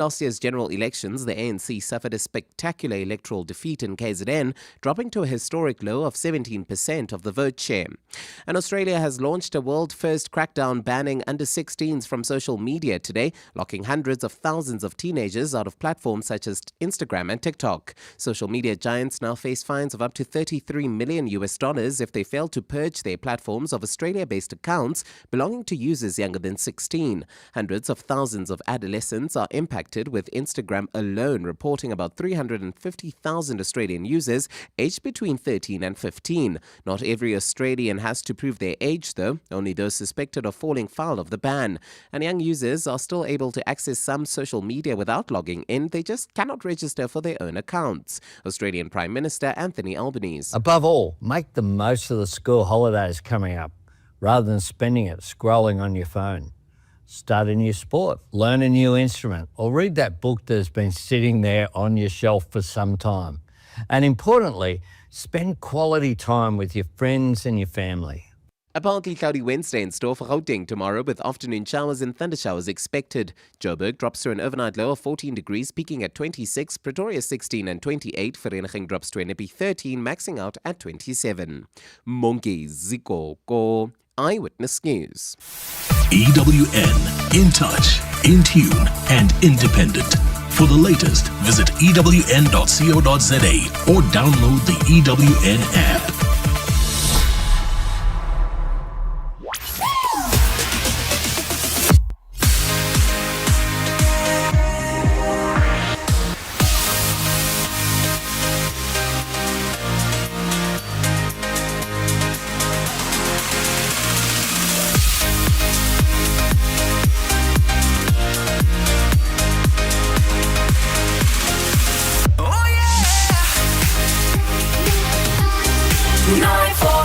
Last year's general elections, the ANC suffered a spectacular electoral defeat in KZN, dropping to a historic low of 17% of the vote share. And Australia has launched a world-first crackdown banning under-16s from social media today, locking hundreds of thousands of teenagers out of platforms such as Instagram and TikTok. Social media giants now face fines of up to $33 million if they fail to purge their platforms of Australia-based accounts belonging to users younger than 16. Hundreds of thousands of adolescents are impacted, with Instagram alone reporting about 350,000 Australian users aged between 13 and 15. Not every Australian has to prove their age, though. Only those suspected of falling foul of the ban. And young users are still able to access some social media without logging in. They just cannot register for their own accounts. Australian Prime Minister Anthony Albanese. Above all, make the most of the school holidays coming up, rather than spending it scrolling on your phone. Start a new sport, learn a new instrument, or read that book that's been sitting there on your shelf for some time. And importantly, spend quality time with your friends and your family. A partly cloudy Wednesday in store for Gauteng tomorrow, with afternoon showers and thundershowers expected. Joburg drops to an overnight low of 14 degrees, peaking at 26, Pretoria 16 and 28, Vereniging drops to an epi 13, maxing out at 27. Monke Ziko Ko, Eyewitness News. EWN, in touch, in tune, and independent. For the latest, visit ewn.co.za or download the EWN app.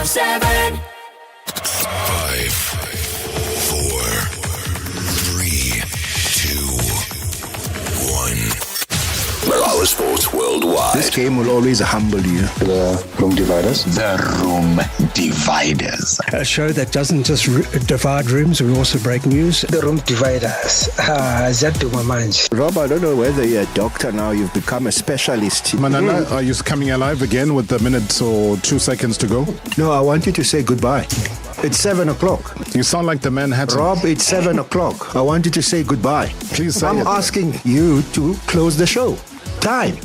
Seven. 5, 4, 3, 2, 1. Marawa Sports Worldwide. This game will always humble you. The Room Dividers. The Room Dividers. A show that doesn't just divide rooms, we also break news. The Room Dividers. That to my mind. Rob, I don't know whether you're a doctor now, you've become a specialist. Manana, are you coming alive again with the minutes or 2 seconds to go? No, I want you to say goodbye. It's 7 o'clock. You sound like the Manhattan. Rob, it's 7 o'clock. I want you to say goodbye. Please say I'm it. asking you to close the show. Time.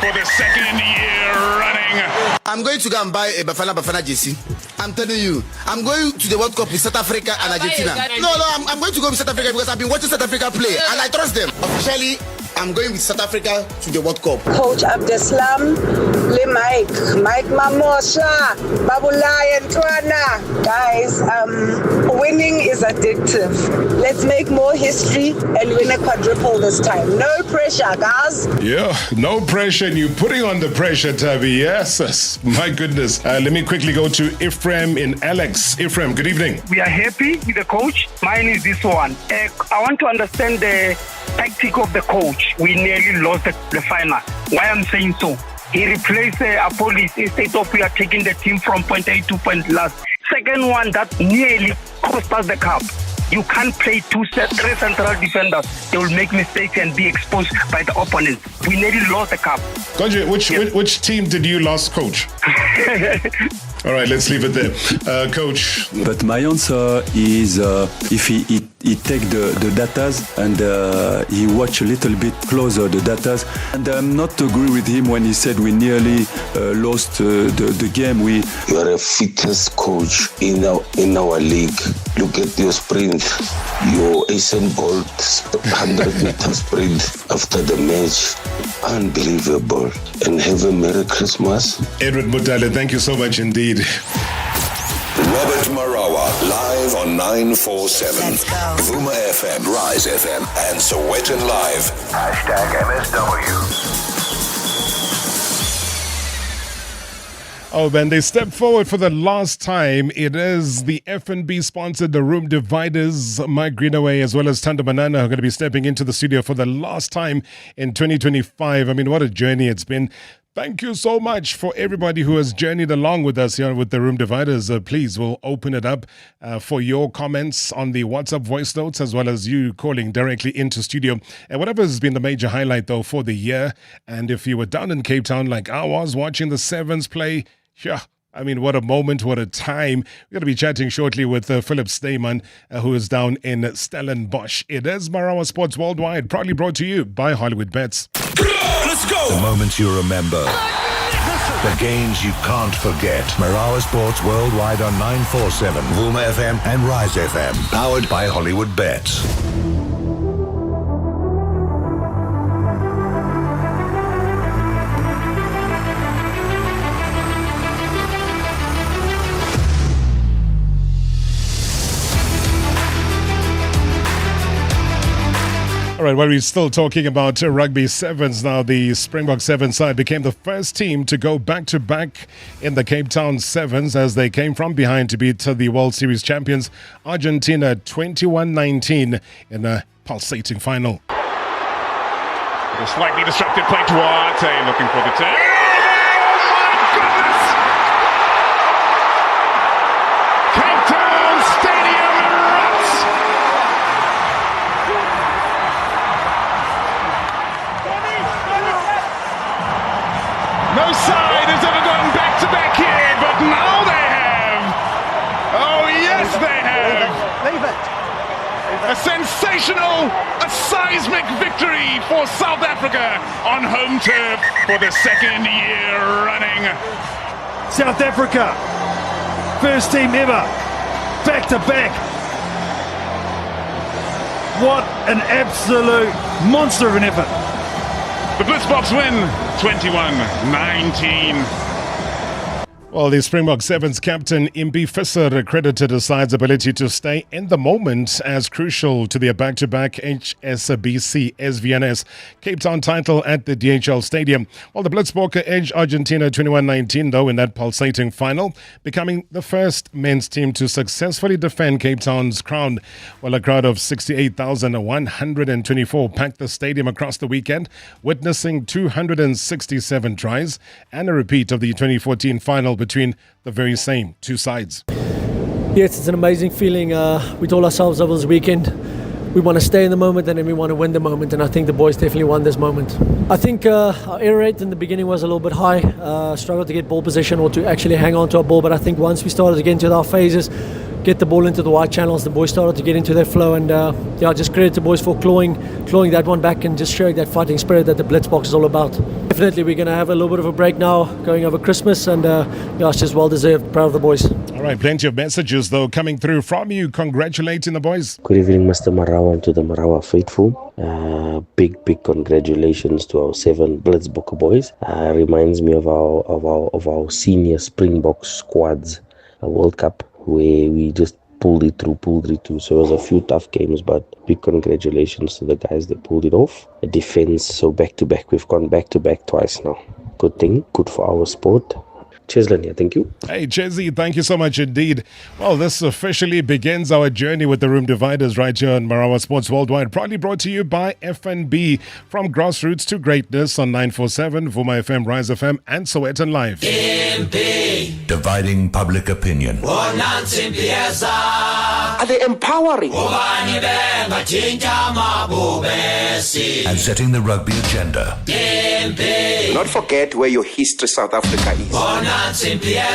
For the second year running. I'm going to go and buy a Bafana JC. I'm telling you, I'm going to the World Cup with South Africa and Argentina. No, I'm going to go with South Africa because I've been watching South Africa play and I trust them. Officially, I'm going with South Africa to the World Cup. Coach Abdeslam, Mike Mamosha, Babulai and Twana. Guys, winning is addictive. Let's make more history and win a quadruple this time. No pressure, guys. Yeah, no pressure, and you're putting on the pressure, Tavi. Yes, my goodness. Let me quickly go to Ephraim in Alex. Ephraim, good evening. We are happy with the coach. Mine is this one. I want to understand the tactic of the coach. We nearly lost the final. Why I'm saying so? He replaced Apolis instead of we are taking the team from point A to point last. Second one that nearly cost us the cup. You can't play three central defenders. They will make mistakes and be exposed by the opponent. We nearly lost the cup. Konje, which team did you last coach? All right, let's leave it there. Coach. But my answer is if he take the datas and he watch a little bit closer the datas. And I'm not agree with him when he said we nearly lost the game. You are a fittest coach in our league. Look at your sprint, your Usain Bolt 100-meter sprint after the match. Unbelievable. And have a Merry Christmas. Edward Mutale, thank you so much indeed. Robert Marawa, live on 947. Vuma FM, Rise FM, and Sowetan Live. #MSW. Oh man, they step forward for the last time. It is the F&B sponsored the Room Dividers, Mike Greenaway as well as Tando Banana who are going to be stepping into the studio for the last time in 2025. I mean, what a journey it's been. Thank you so much for everybody who has journeyed along with us here with the Room Dividers. Please, we'll open it up for your comments on the WhatsApp voice notes as well as you calling directly into studio. And whatever has been the major highlight, though, for the year. And if you were down in Cape Town like I was watching the Sevens play, yeah, I mean, what a moment, what a time. We're going to be chatting shortly with Philip Steyman, who is down in Stellenbosch. It is Marawa Sports Worldwide, proudly brought to you by Hollywood Bets. Let's go! The moments you remember. The games you can't forget. Marawa Sports Worldwide on 947, Vuma FM and Rise FM. Powered by Hollywood Bets. All right, well, we're still talking about rugby sevens now. The Springbok Sevens side became the first team to go back-to-back in the Cape Town Sevens as they came from behind to beat the World Series champions Argentina 21-19 in a pulsating final. A slightly disrupted play to Arte, looking for the turn. Cape Town Stadium erupts. No side has ever gone back-to-back here, but now they have. Oh, yes, they have. Leave it. A sensational, a seismic victory for South Africa on home turf for the second year running. South Africa, first team ever, back-to-back. What an absolute monster of an effort. The Blitzboks win 21-19. Well, the Springbok Sevens captain Impi Visser credited the side's ability to stay in the moment as crucial to their back-to-back HSBC SVNS Cape Town title at the DHL Stadium. Well, the Blitzbokke edged Argentina 21-19, though, in that pulsating final, becoming the first men's team to successfully defend Cape Town's crown. Well, a crowd of 68,124 packed the stadium across the weekend, witnessing 267 tries and a repeat of the 2014 final between the very same two sides. Yes, it's an amazing feeling. We told ourselves over this weekend we want to stay in the moment and then we want to win the moment, and I think the boys definitely won this moment. I think our error rate in the beginning was a little bit high, struggled to get ball position or to actually hang on to our ball, but I think once we started to get into our phases, get the ball into the wide channels, the boys started to get into their flow, and just credit the boys for clawing that one back and just showing that fighting spirit that the Blitzboks is all about. Definitely we're going to have a little bit of a break now going over Christmas, and it's just well deserved. Proud of the boys. All right, plenty of messages though coming through from you congratulating the boys. Good evening, Mr. Marawa, and to the Marawa faithful. Big congratulations to our 7 Blitzbokke boys. Reminds me of our senior Springbok squads World Cup, where we just pulled it through. So it was a few tough games, but big congratulations to the guys that pulled it off. A defense, so back-to-back. We've gone back-to-back twice now. Good thing, good for our sport. Cheers, Lania. Thank you. Hey, Chezzy, thank you so much indeed. Well, this officially begins our journey with the Room Dividers right here on Marawa Sports Worldwide. Proudly brought to you by F&B. From grassroots to greatness on 947, Vuma FM, Rise FM, and Sowetan Live. Dividing public opinion. Are they empowering? And setting the rugby agenda. Do not forget where your history South Africa is.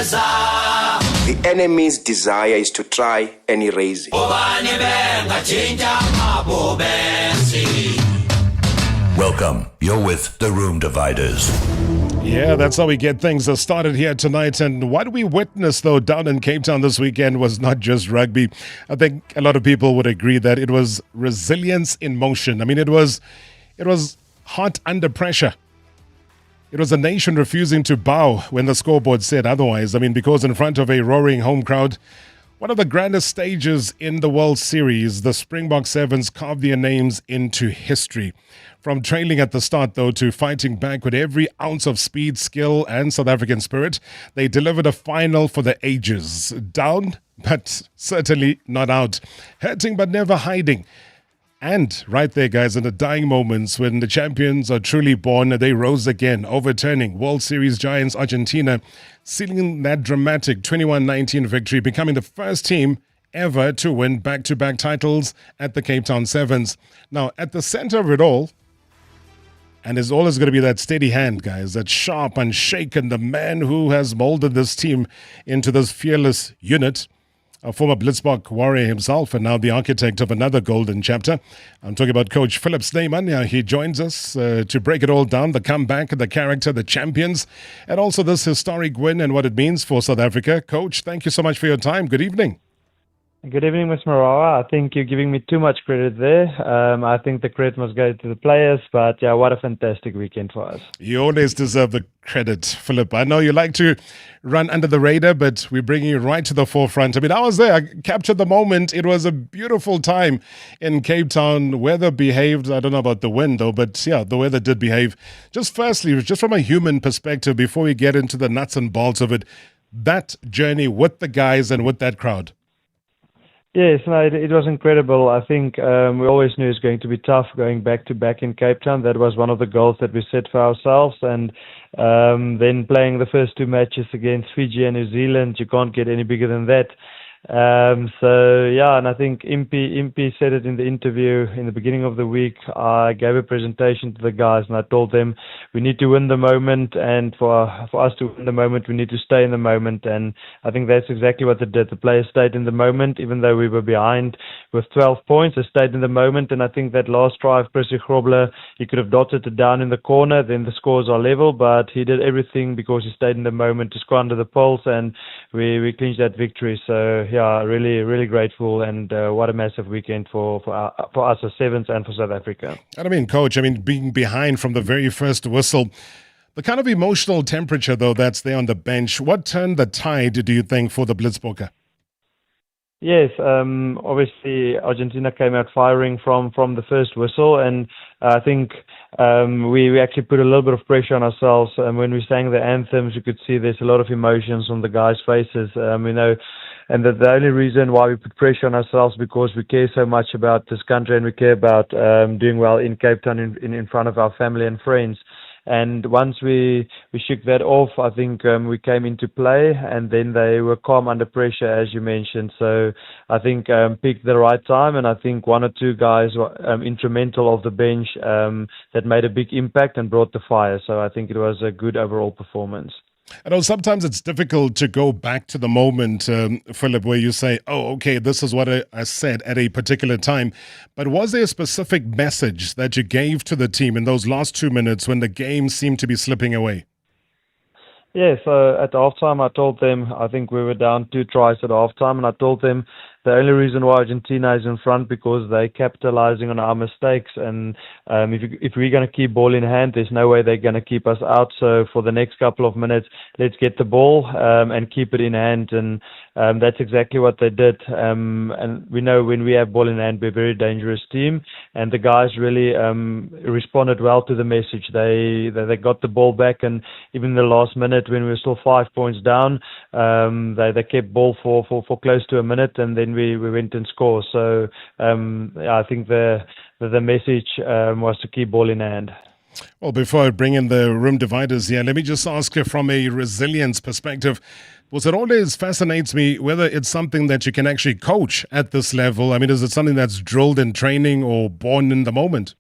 The enemy's desire is to try and erase it. Welcome. You're with the Room Dividers. Yeah, that's how we get things started here tonight. And what we witnessed, though, down in Cape Town this weekend was not just rugby. I think a lot of people would agree that it was resilience in motion. I mean, it was heart under pressure. It was a nation refusing to bow when the scoreboard said otherwise. I mean, because in front of a roaring home crowd, One of the grandest stages in the World Series, the Springbok Sevens carved their names into history. From trailing at the start, though, to fighting back with every ounce of speed, skill, and South African spirit, they delivered a final for the ages. Down, but certainly not out. Hurting, but never hiding. And right there, guys, in the dying moments when the champions are truly born, they rose again, overturning World Series giants Argentina, sealing that dramatic 21-19 victory, becoming the first team ever to win back-to-back titles at the Cape Town Sevens. Now, at the center of it all, and there's always going to be that steady hand, guys, that sharp, unshaken, the man who has molded this team into this fearless unit, a former Blitzbok warrior himself and now the architect of another golden chapter. I'm talking about Coach Philip Snyman. Now he joins us to break it all down, the comeback, the character, the champions, and also this historic win and what it means for South Africa. Coach, thank you so much for your time. Good evening. Good evening, Ms. Marawa. I think you're giving me too much credit there. I think the credit must go to the players, but yeah, what a fantastic weekend for us. You always deserve the credit, Philip. I know you like to run under the radar, but we're bringing you right to the forefront. I mean, I was there. I captured the moment. It was a beautiful time in Cape Town. Weather behaved. I don't know about the wind, though, but yeah, the weather did behave. Just firstly, just from a human perspective, before we get into the nuts and bolts of it, that journey with the guys and with that crowd. Yes, no, it was incredible. I think we always knew it was going to be tough going back to back in Cape Town. That was one of the goals that we set for ourselves. And then playing the first two matches against Fiji and New Zealand, you can't get any bigger than that. So yeah, and I think Impi said it in the interview in the beginning of the week. I gave a presentation to the guys and I told them we need to win the moment, and for us to win the moment we need to stay in the moment, and I think that's exactly what they did. The players stayed in the moment even though we were behind with 12 points. They stayed in the moment, and I think that last try of Percy Grobler, he could have dotted it down in the corner, then the scores are level, but he did everything because he stayed in the moment to squander the pulse, and we clinched that victory. So yeah, really, really grateful, and what a massive weekend for us as Sevens and for South Africa. And I mean, Coach, being behind from the very first whistle, the kind of emotional temperature, though, that's there on the bench, what turned the tide, do you think, for the Blitzbokke? Yes, obviously Argentina came out firing from the first whistle, and I think we actually put a little bit of pressure on ourselves. When we sang the anthems, you could see there's a lot of emotions on the guys' faces. And the only reason why we put pressure on ourselves because we care so much about this country and we care about doing well in Cape Town in front of our family and friends. And once we shook that off, I think we came into play, and then they were calm under pressure, as you mentioned. So I think picked the right time, and I think one or two guys were instrumental of the bench that made a big impact and brought the fire. So I think it was a good overall performance. I know sometimes it's difficult to go back to the moment, Philip, where you say, oh, okay, this is what I said at a particular time. But was there a specific message that you gave to the team in those last 2 minutes when the game seemed to be slipping away? Yeah, so at halftime I told them, I think we were down 2 tries at halftime, and I told them the only reason why Argentina is in front because they're capitalizing on our mistakes, and if we're going to keep ball in hand, there's no way they're going to keep us out. So for the next couple of minutes, let's get the ball and keep it in hand, and that's exactly what they did. And we know when we have ball in hand, we're a very dangerous team, and the guys really responded well to the message. They got the ball back, and even in the last minute when we were still 5 points down, they kept ball for close to a minute, and then we went and scored. So I think the message was to keep ball in hand. Well, before I bring in the room dividers here, let me just ask you from a resilience perspective, because it always fascinates me whether it's something that you can actually coach at this level. I mean, is it something that's drilled in training or born in the moment?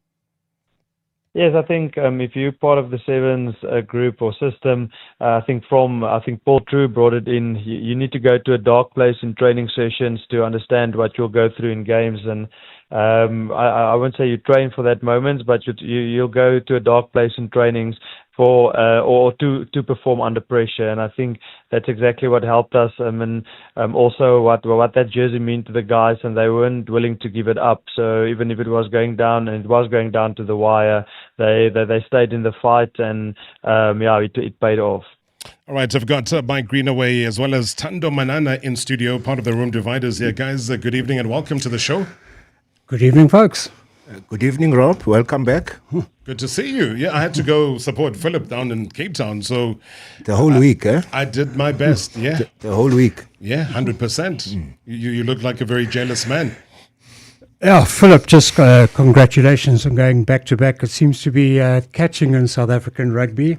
Yes, I think if you're part of the Sevens group or system, I think Paul True brought it in. You need to go to a dark place in training sessions to understand what you'll go through in games. And I won't say you train for that moment, but you'll go to a dark place in trainings or to perform under pressure, and I think that's exactly what helped us. And also what that jersey meant to the guys, and they weren't willing to give it up. So even if it was going down, and it was going down to the wire, they stayed in the fight, and it paid off. All right, I've got Mike Greenaway as well as Tando Manana in studio, part of the Room Dividers here. Guys, good evening and welcome to the show. Good evening, folks. Good evening, Rob. Welcome back. Good to see you. Yeah, I had to go support Philip down in Cape Town, so... The whole week, eh? I did my best, yeah. The whole week. Yeah, 100%. You look like a very jealous man. Yeah, Philip, just congratulations on going back-to-back. It seems to be catching in South African rugby.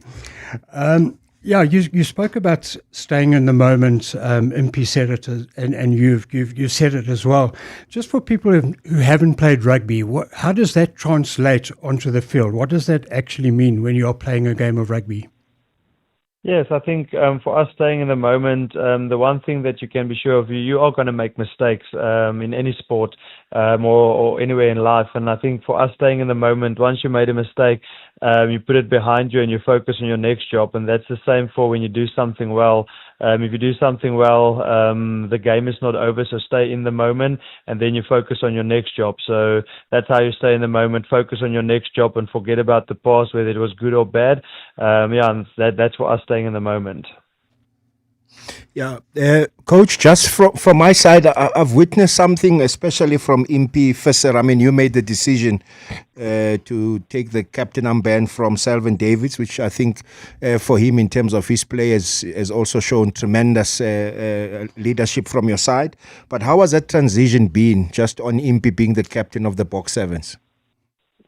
Yeah, you spoke about staying in the moment. Impy said it, and you said it as well. Just for people who haven't played rugby, how does that translate onto the field? What does that actually mean when you're playing a game of rugby? Yes, I think for us staying in the moment, the one thing that you can be sure of, you are going to make mistakes in any sport or anywhere in life. And I think for us staying in the moment, once you made a mistake, you put it behind you and you focus on your next job. And that's the same for when you do something well. If you do something well, the game is not over, so stay in the moment and then you focus on your next job. So that's how you stay in the moment, focus on your next job and forget about the past, whether it was good or bad. And that's for us staying in the moment. Yeah, Coach, just from my side, I've witnessed something, especially from Impy Visser. I mean, you made the decision to take the captain armband from Selvin Davids, which I think for him in terms of his play has also shown tremendous leadership from your side. But how has that transition been, just on Impy being the captain of the Box Sevens?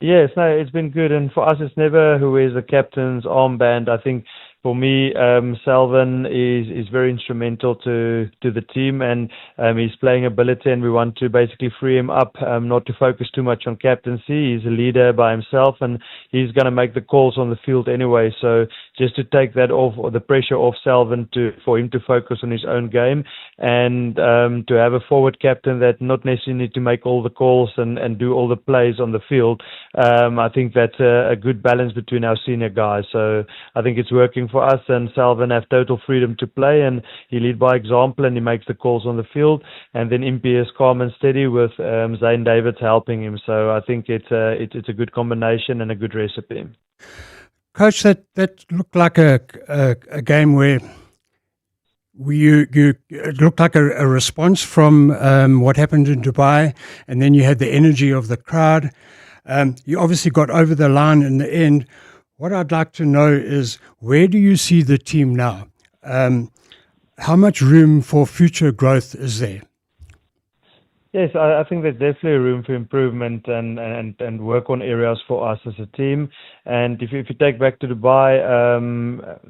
Yes, no, it's been good. And for us, it's never who is the captain's armband. I think for me, Selvin is very instrumental to the team, and his playing ability, and we want to basically free him up, not to focus too much on captaincy. He's a leader by himself, and he's going to make the calls on the field anyway. So just to take that off, or the pressure off Selvin, for him to focus on his own game, and to have a forward captain that not necessarily need to make all the calls and do all the plays on the field. I think that's a good balance between our senior guys. So I think it's working for us, and Selvin have total freedom to play, and he lead by example and he makes the calls on the field, and then Impy is calm and steady with Zane Davids helping him. So I think it's a good combination and a good recipe. Coach, that looked like a game where it looked like a response from what happened in Dubai, and then you had the energy of the crowd. You obviously got over the line in the end. What I'd like to know is, where do you see the team now? How much room for future growth is there? Yes, I think there's definitely room for improvement and work on areas for us as a team. And if you take back to Dubai,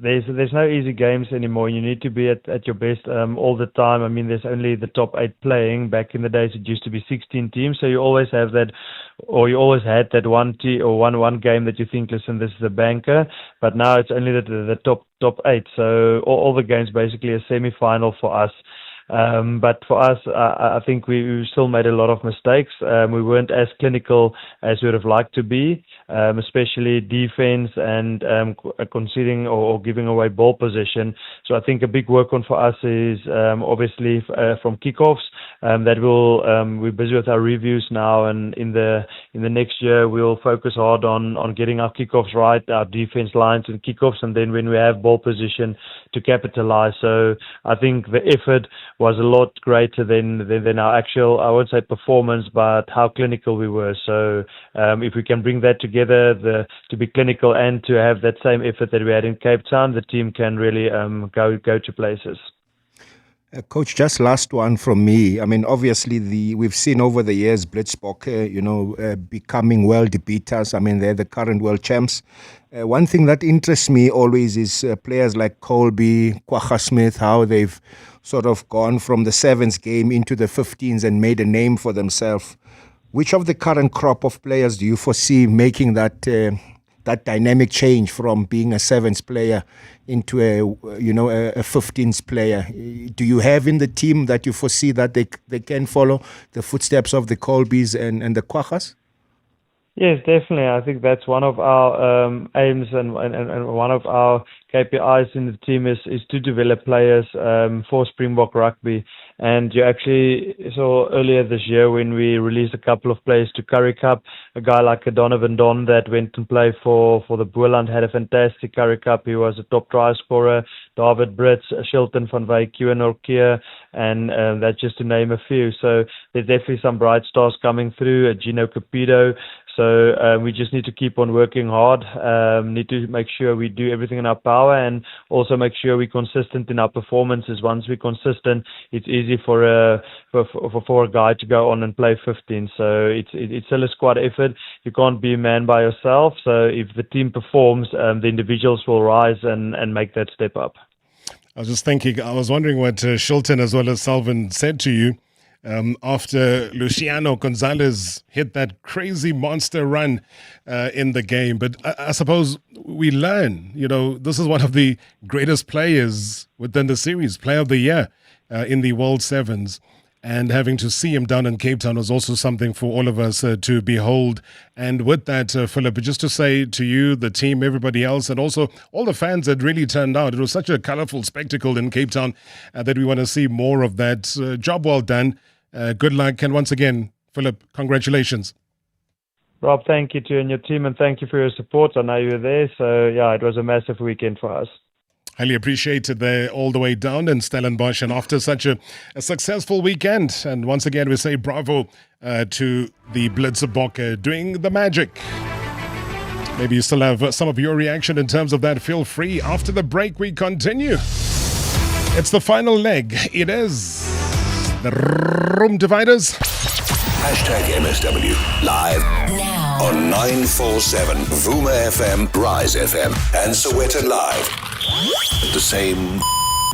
there's no easy games anymore. You need to be at your best all the time. I mean, there's only the top 8 playing. Back in the days, it used to be 16 teams, so you always have that, or you always had that one game that you think, listen, this is a banker. But now it's only the top 8. So all the games basically a semi-final for us. But for us, I think we still made a lot of mistakes. We weren't as clinical as we would have liked to be, especially defense and conceding or giving away ball possession. So I think a big work on for us is obviously from kickoffs. We're busy with our reviews now, and in the next year we'll focus hard on getting our kickoffs right, our defense lines and kickoffs, and then when we have ball position to capitalize. So I think the effort was a lot greater than our actual, I won't say performance, but how clinical we were. So if we can bring that together, to be clinical and to have that same effort that we had in Cape Town, the team can really go to places. Coach, just last one from me. I mean, obviously, we've seen over the years Blitzbokke, becoming world beaters. I mean, they're the current world champs. One thing that interests me always is players like Colby, Kwagga Smith, how they've sort of gone from the 7s game into the 15s and made a name for themselves. Which of the current crop of players do you foresee making that dynamic change from being a 7s player into a 15s player? Do you have in the team that you foresee that they can follow the footsteps of the Colbys and the Kwaggas? Yes, definitely. I think that's one of our aims and one of our KPIs in the team is to develop players for Springbok rugby. And you actually saw earlier this year when we released a couple of players to Currie Cup, a guy like Donovan Don that went and played for the Boerland had a fantastic Currie Cup. He was a top try scorer. David Brits, Shilton van Wyk, Ewan Orkeer, and that's just to name a few. So there's definitely some bright stars coming through. Gino Capito. So we just need to keep on working hard, need to make sure we do everything in our power, and also make sure we're consistent in our performances. Once we're consistent, it's easy for a guy to go on and play 15. So it's still a squad effort. You can't be a man by yourself. So if the team performs, the individuals will rise and make that step up. I was just thinking, I was wondering what Shilton as well as Salvin said to you after Luciano Gonzalez hit that crazy monster run in the game. But I suppose we learn, this is one of the greatest players within the series, Player of the Year in the World Sevens. And having to see him down in Cape Town was also something for all of us to behold. And with that, Philip, just to say to you, the team, everybody else, and also all the fans that really turned out, it was such a colourful spectacle in Cape Town that we want to see more of that. Job well done. Good luck. And once again, Philip, congratulations. Rob, thank you to you and your team, and thank you for your support. I know you were there. So, yeah, it was a massive weekend for us. Highly appreciated there all the way down in Stellenbosch, and after such a successful weekend. And once again, we say bravo to the Blitzbokke doing the magic. Maybe you still have some of your reaction in terms of that. Feel free. After the break, we continue. It's the final leg. It is the Room Dividers. #MSW live now on 947 Vuma FM, Rise FM, and Sowetan Live at the same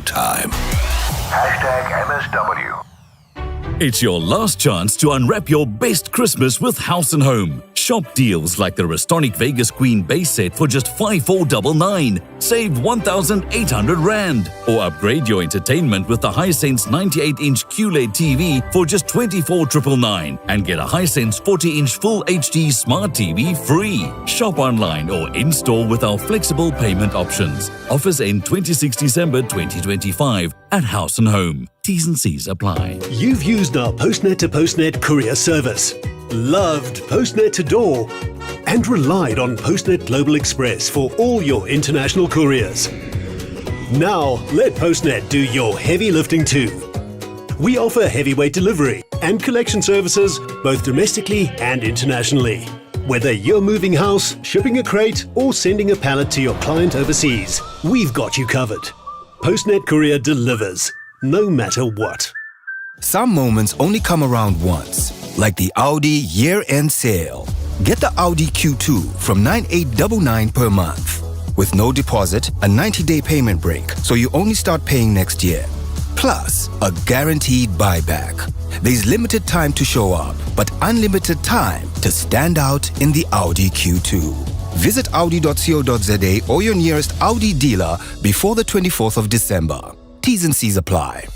time. #MSW. It's your last chance to unwrap your best Christmas with House & Home. Shop deals like the Restonic Vegas Queen base set for just 5,499. Save 1,800 Rand. Or upgrade your entertainment with the Hisense 98-inch QLED TV for just 24,999. And get a Hisense 40-inch Full HD Smart TV free. Shop online or in-store with our flexible payment options. Offers end 26 December 2025 at House & Home. T's and C's apply. You've used our Postnet to Postnet courier service, loved Postnet to door, and relied on Postnet Global Express for all your international couriers. Now, let Postnet do your heavy lifting too. We offer heavyweight delivery and collection services both domestically and internationally. Whether you're moving house, shipping a crate, or sending a pallet to your client overseas, we've got you covered. Postnet Courier delivers, no matter what. Some moments only come around once, like the Audi year-end sale. Get the Audi Q2 from 9,899 per month. With no deposit, a 90-day payment break, so you only start paying next year. Plus, a guaranteed buyback. There's limited time to show up, but unlimited time to stand out in the Audi Q2. Visit audi.co.za or your nearest Audi dealer before the 24th of December. T's and C's apply.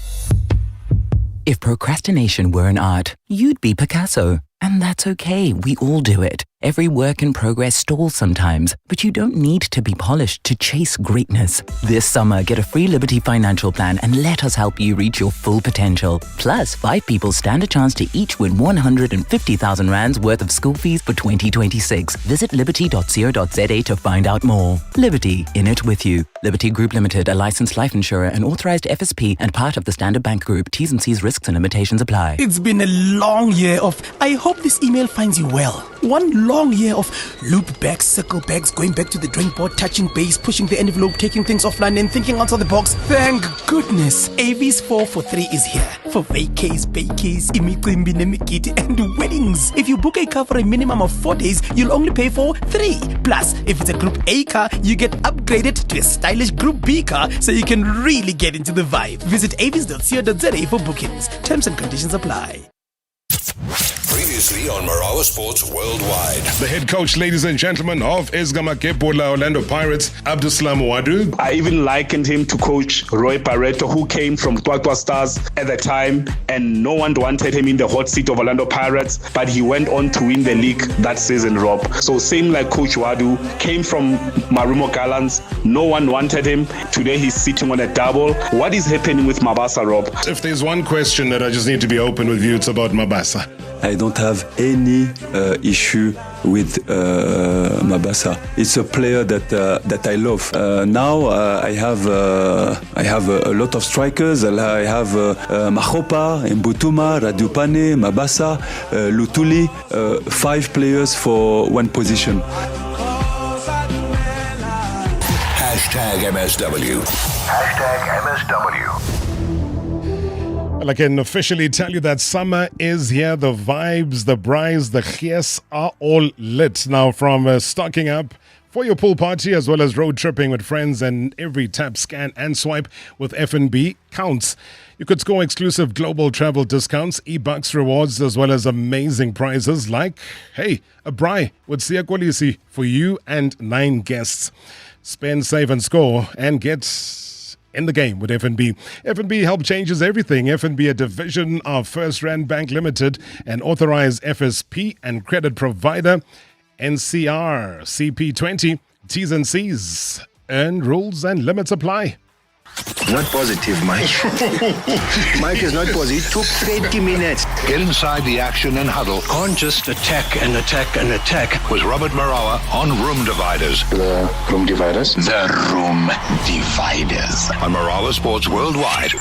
If procrastination were an art, you'd be Picasso. And that's okay, we all do it. Every work in progress stalls sometimes, but you don't need to be polished to chase greatness. This summer, get a free Liberty financial plan and let us help you reach your full potential. Plus, 5 people stand a chance to each win 150,000 Rands worth of school fees for 2026. Visit liberty.co.za to find out more. Liberty, in it with you. Liberty Group Limited, a licensed life insurer and authorized FSP and part of the Standard Bank Group. T's and C's risks and limitations apply. It's been a long year of, I hope this email finds you well. One long year of loop backs, circle backs, going back to the drawing board, touching base, pushing the envelope, taking things offline and thinking outside the box. Thank goodness Avis 443 is here for vacays, bakeys, imicimbi, nemikiti and weddings. If you book a car for a minimum of 4 days, you'll only pay for 3. Plus, if it's a Group A car, you get upgraded to a stylish Group B car so you can really get into the vibe. Visit avis.co.za for bookings. Terms and conditions apply. Preview previously on Marawa Sports Worldwide. The head coach, ladies and gentlemen, of Esgamakepola Orlando Pirates, Abduslam Wadu. I even likened him to Coach Roy Barreto, who came from Twatwa Stars at the time, and no one wanted him in the hot seat of Orlando Pirates, but he went on to win the league that season, Rob. So same like Coach Wadu, came from Marumo Gallants, no one wanted him. Today he's sitting on a double. What is happening with Mabasa, Rob? If there's one question that I just need to be open with you, it's about Mabasa. I don't have any issue with Mabasa. It's a player that I love. Now I have a lot of strikers. I have Mahopa, Mbutuma, Radupane, Mabasa, Lutuli, 5 players for one position. #MSW. #MSW. Well, I can officially tell you that summer is here. The vibes, the braais, the chies are all lit now, from stocking up for your pool party as well as road tripping with friends, and every tap, scan and swipe with FNB counts. You could score exclusive global travel discounts, e-bucks rewards, as well as amazing prizes like, hey, a braai with Siya Kolisi for you and 9 guests. Spend, save and score and get in the game with FNB. FNB help changes everything. FNB, a division of First Rand Bank Limited, an authorized FSP and credit provider. NCR CP20. T's and C's. Earn rules and limits apply. Not positive, Mike. Mike is not positive. It took 30 minutes. Get inside the action and huddle. Can't just attack and attack and attack. With Robert Marawa on Room Dividers. The Room Dividers? The Room Dividers. On Marawa Sports Worldwide.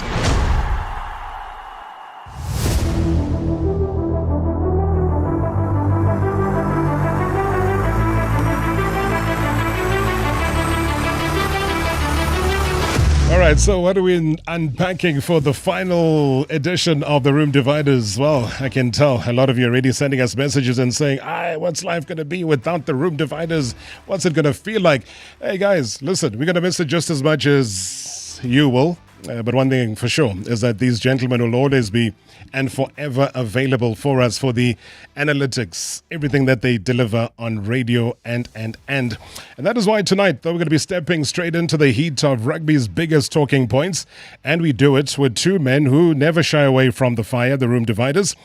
All right, so what are we unpacking for the final edition of the Room Dividers? Well, I can tell a lot of you are already sending us messages and saying, what's life going to be without the Room Dividers? What's it going to feel like? Hey, guys, listen, we're going to miss it just as much as you will. But one thing for sure is that these gentlemen will always be and forever available for us for the analytics, everything that they deliver on radio and that is why tonight, though, we're going to be stepping straight into the heat of rugby's biggest talking points, and we do it with 2 men who never shy away from the fire, the Room Dividers.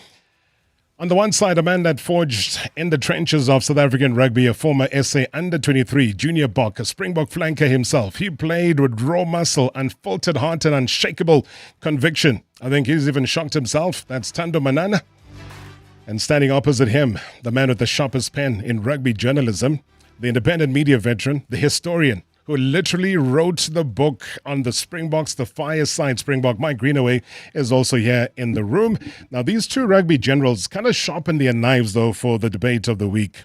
On the one side, a man that forged in the trenches of South African rugby, a former SA under-23 junior Bok, a Springbok flanker himself. He played with raw muscle, unfiltered heart and unshakable conviction. I think he's even shocked himself. That's Thando Manana. And standing opposite him, the man with the sharpest pen in rugby journalism, the independent media veteran, the historian, who literally wrote the book on the Springboks, the fireside Springbok. Mike Greenaway is also here in the room. Now, these 2 rugby generals kind of sharpened their knives, though, for the debate of the week.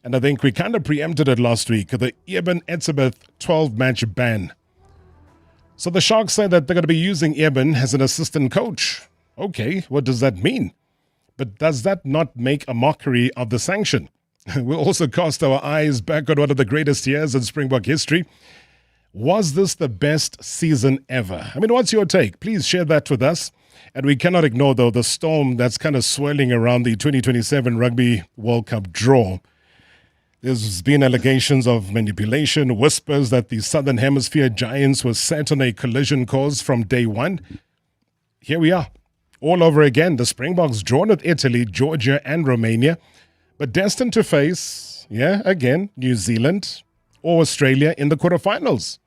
And I think we kind of preempted it last week, the Eben Etzebeth 12-match ban. So the Sharks say that they're going to be using Eben as an assistant coach. Okay, what does that mean? But does that not make a mockery of the sanction? We'll also cast our eyes back on one of the greatest years in Springbok history. Was this the best season ever? I mean, what's your take? Please share that with us. And we cannot ignore, though, the storm that's kind of swirling around the 2027 Rugby World Cup draw. There's been allegations of manipulation, whispers that the Southern Hemisphere giants were set on a collision course from day one. Here we are, all over again. The Springboks drawn with Italy, Georgia, and Romania, but destined to face, again, New Zealand or Australia in the quarterfinals.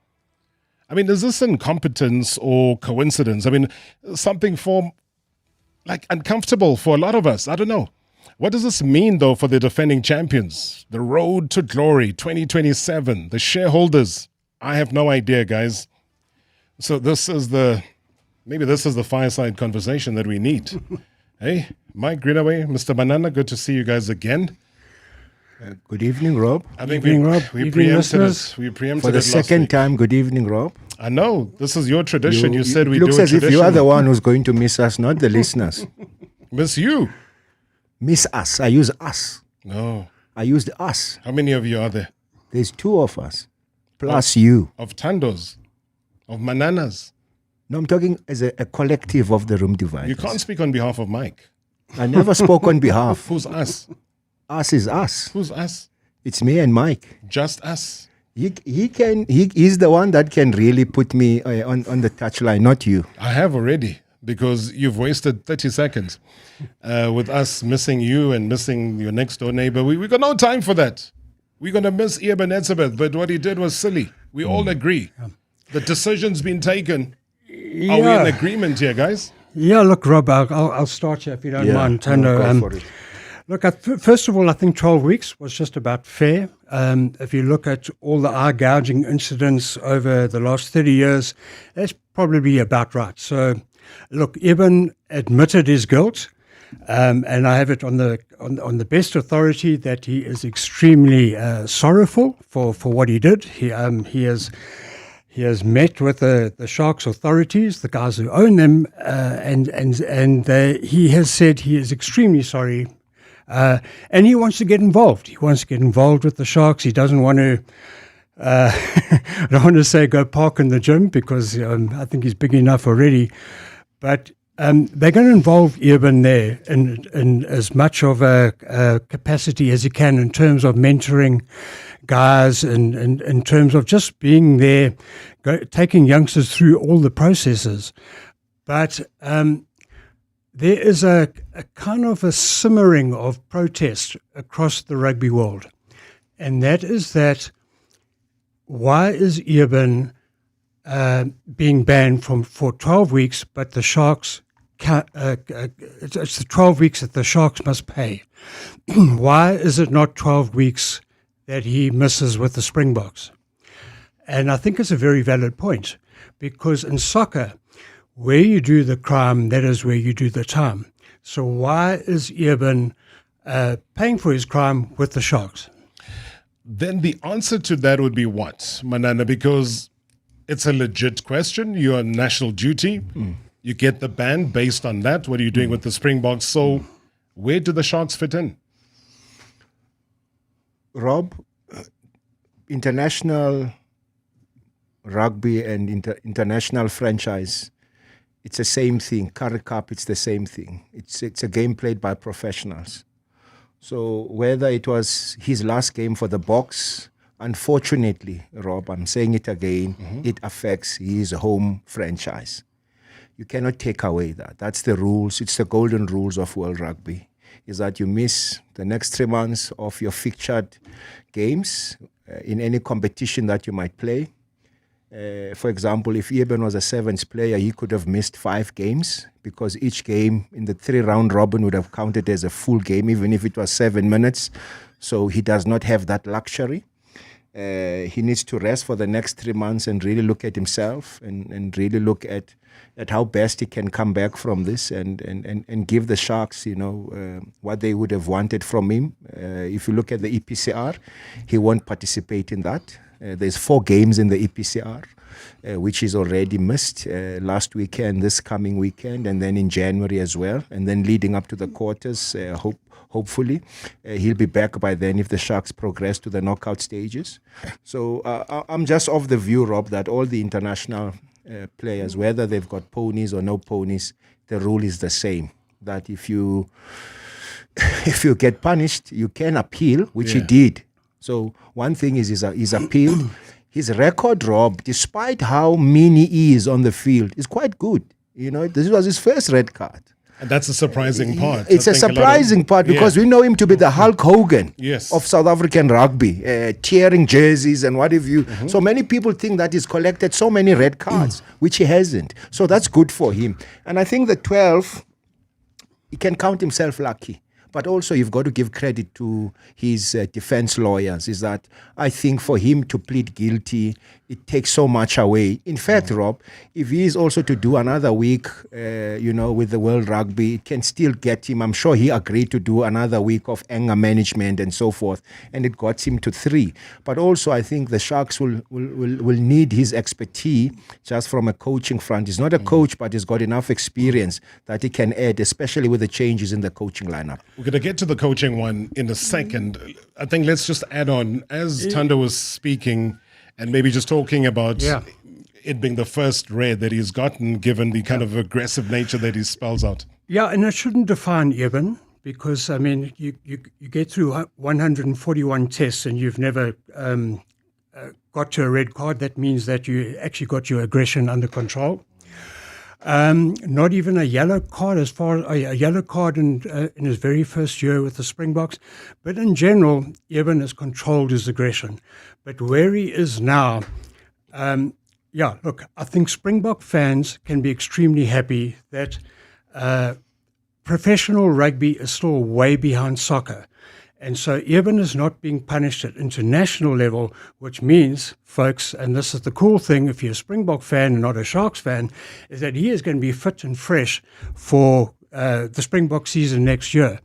I mean, is this incompetence or coincidence? I mean, something uncomfortable for a lot of us. I don't know. What does this mean, though, for the defending champions? The road to glory, 2027, the shareholders. I have no idea, guys. So maybe this is the fireside conversation that we need. Hey, Mike Greenaway, Mr. Banana, good to see you guys again. Good evening, Rob. I think we preempted it. We preempted for the it last second week. time. Good evening, Rob. I know this is your tradition. You said we do it. Looks as if you are the one who's going to miss us, not the listeners. Miss you. Miss us. I use us. No. I used us. How many of you are there? There's 2 of us, plus you. Of Tandos, of Mananas. No, I'm talking as a collective of the Room Dividers. You can't speak on behalf of Mike. I never spoke on behalf. Who's us? Us is us. Who's us? It's me and Mike. Just us. He's the one that can really put me on the touchline, not you. I have already, because you've wasted 30 seconds with us missing you and missing your next door neighbor. We got no time for that. We're going to miss Eben Etzebeth, but what he did was silly. We all agree. The decision's been taken. Yeah. Are we in agreement here, guys? Yeah, look, Rob, I'll start here if you don't mind. Go for it. Look, first of all, I think 12 weeks was just about fair. If you look at all the eye-gouging incidents over the last 30 years, that's probably about right. So, look, Eben admitted his guilt, and I have it on the best authority that he is extremely sorrowful for what he did. He has met with the Sharks authorities, the guys who own them, and he has said he is extremely sorry. And he wants to get involved. He wants to get involved with the Sharks. He doesn't want to, I don't want to say go park in the gym because I think he's big enough already. But they're going to involve Eben there in as much of a capacity as he can in terms of mentoring guys and in terms of just being there, taking youngsters through all the processes. But there is a kind of a simmering of protest across the rugby world. And that is that why is Eben being banned for 12 weeks, but the Sharks, it's the 12 weeks that the Sharks must pay. Why is it not 12 weeks that he misses with the Springboks? And I think it's a very valid point, because in soccer, where you do the crime, that is where you do the time. So why is Eben paying for his crime with the Sharks? Then the answer to that would be what, Manana? Because it's a legit question. You're on national duty. You get the ban based on that. What are you doing with the Springboks? So where do the Sharks fit in? Rob, international rugby and international franchise, it's the same thing. Currie Cup, it's the same thing. It's a game played by professionals. So whether it was his last game for the Boks, unfortunately, Rob, I'm saying it again, it affects his home franchise. You cannot take away that. That's the rules. It's the golden rules of World Rugby, is that you miss the next 3 months of your featured games in any competition that you might play. For example, if Eben was a sevens player, he could have missed 5 games because each game in the 3-round robin would have counted as a full game, even if it was 7 minutes. So he does not have that luxury. He needs to rest for the next 3 months and really look at himself and really look at how best he can come back from this and give the Sharks, what they would have wanted from him. If you look at the EPCR, he won't participate in that. There's 4 games in the EPCR, which is already missed last weekend, this coming weekend, and then in January as well. And then leading up to the quarters, hopefully. He'll be back by then if the Sharks progress to the knockout stages. So I'm just of the view, Rob, that all the international players, whether they've got ponies or no ponies, the rule is the same. That if you get punished, you can appeal, which he did. So one thing is he's appealed. His record, Rob, despite how mean he is on the field, is quite good. This was his first red card. And that's a surprising part. It's a surprising part because we know him to be the Hulk Hogan of South African rugby, tearing jerseys and what have you. So many people think that he's collected so many red cards, which he hasn't. So that's good for him. And I think the 12, he can count himself lucky. But also you've got to give credit to his defense lawyers, is that I think for him to plead guilty, it takes so much away. In fact, Rob, if he is also to do another week, with the World Rugby, it can still get him. I'm sure he agreed to do another week of anger management and so forth, and it got him to 3. But also I think the Sharks will need his expertise just from a coaching front. He's not a coach, but he's got enough experience that he can add, especially with the changes in the coaching lineup. We're going to get to the coaching one in a second. I think let's just add on, as Thando was speaking, and maybe just talking about it being the first red that he's gotten, given the kind of aggressive nature that he spells out. Yeah, and it shouldn't define Eben because, I mean, you get through 141 tests and you've never got to a red card. That means that you actually got your aggression under control. Not even a yellow card, as far as a yellow card in his very first year with the Springboks. But in general, Eben has controlled his aggression. But where he is now, look, I think Springbok fans can be extremely happy that professional rugby is still way behind soccer. And so Eben is not being punished at international level, which means, folks, and this is the cool thing if you're a Springbok fan and not a Sharks fan, is that he is going to be fit and fresh for the Springbok season next year.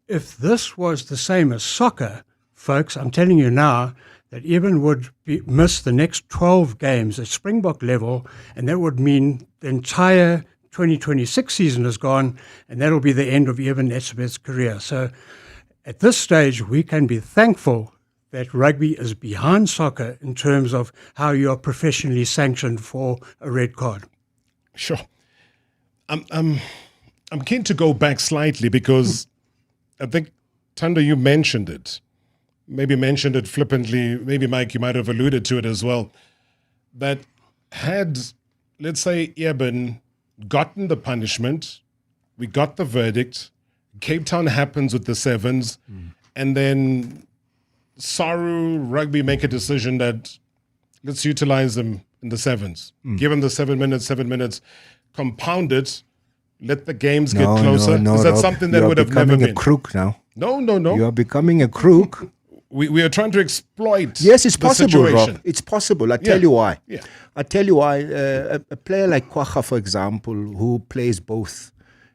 If this was the same as soccer, folks, I'm telling you now that Eben would miss the next 12 games at Springbok level, and that would mean the entire 2026 season is gone, and that'll be the end of Eben Etzebeth's career. So at this stage, we can be thankful that rugby is behind soccer in terms of how you are professionally sanctioned for a red card. Sure. I'm keen to go back slightly because I think, Thando, you mentioned it. Maybe mentioned it flippantly. Maybe, Mike, you might have alluded to it as well. That had, let's say, Eben gotten the punishment, we got the verdict, Cape Town happens with the sevens, and then Saru Rugby make a decision that let's utilize them in the sevens. Give them the 7 minutes, compound it, let the games get closer. Is that something that would have never been? You are becoming a crook now. No. You are becoming a crook. We are trying to exploit Yes, it's the possible, situation. Rob. It's possible. I tell you why. Yeah. I tell you why. A player like Kwagga, for example, who plays both,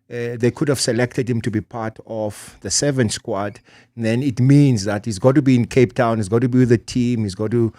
they could have selected him to be part of the 7 squad. And then it means that he's got to be in Cape Town, he's got to be with the team, he's got to